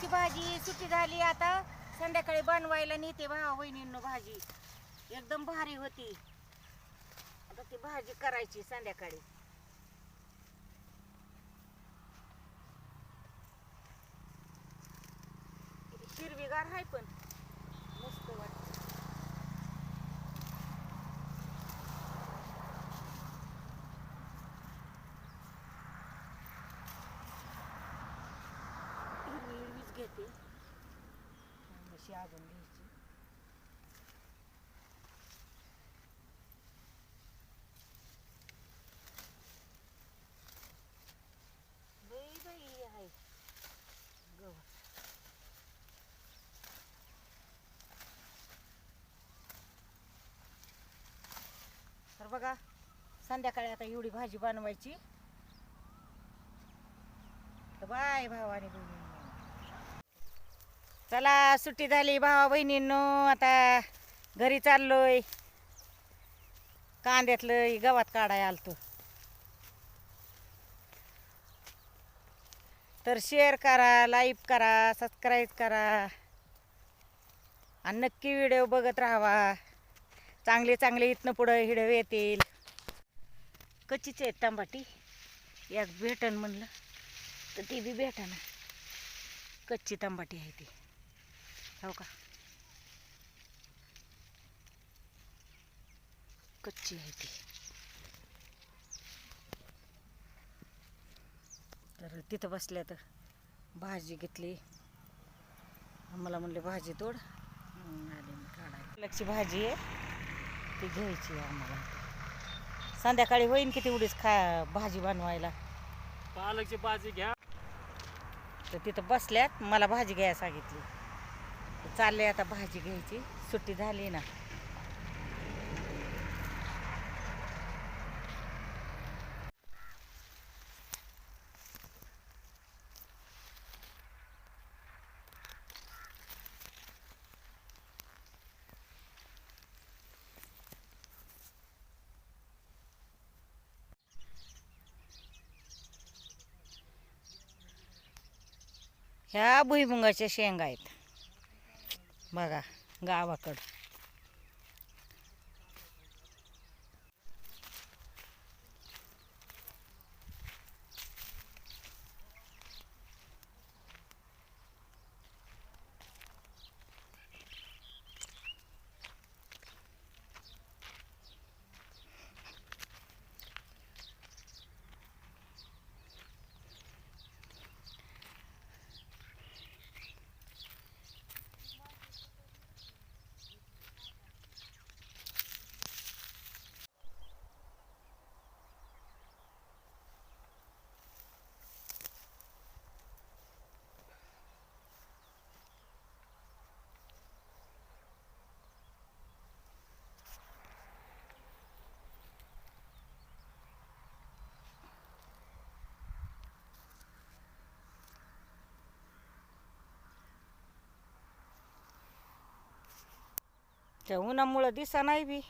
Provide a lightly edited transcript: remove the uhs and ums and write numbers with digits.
पालकची भाजी सुट्टी झाली, आता संध्याकाळी बनवायला नेते भावा बहिणींनो. भाजी एकदम भारी होती. आता ती भाजी करायची संध्याकाळी. हिरवीगार आहे पण मस्त वाटत. हिरवीच घेते, अशी अजून घ्यायची. बाई बाई आहे गवत. तर बघा, संध्याकाळी आता एवढी भाजी बनवायची. तर बाय भावानी बहिणींनो, चला सुट्टी झाली भावा बहिणींनो, आता घरी चाललोय. कांद्यातलं गवत काढाय आलतो. तर शेअर करा, लाईक करा, सबस्क्राईब करा आणि नक्की व्हिडिओ बघत राहावा. चांगले चांगले इथनं पुढं व्हिडिओ येतील. कच्चीच आहेत टमाटी, एक भेटन म्हणलं तर ती बी भेटना. कच्ची टमाटी आहे ती, हो का, कच्ची आहे ती. तर तिथं बसल्या तर भाजी घेतली. मला म्हणले भाजी तोड, आले मी काढायला. पालकची भाजी आहे ती घ्यायची आम्हाला. संध्याकाळी होईन की तेवढीच भाजी बनवायला. पालकची भाजी घ्या. तर तिथं बसल्यात, मला भाजी घ्यायला सांगितली. चालले आता भाजी घ्यायची, सुट्टी झाली ना. ह्या भुईमुगाच्या शेंगा आहेत बघा, गावाकडं. त्या उन्हामुळं दिसा नाही बी.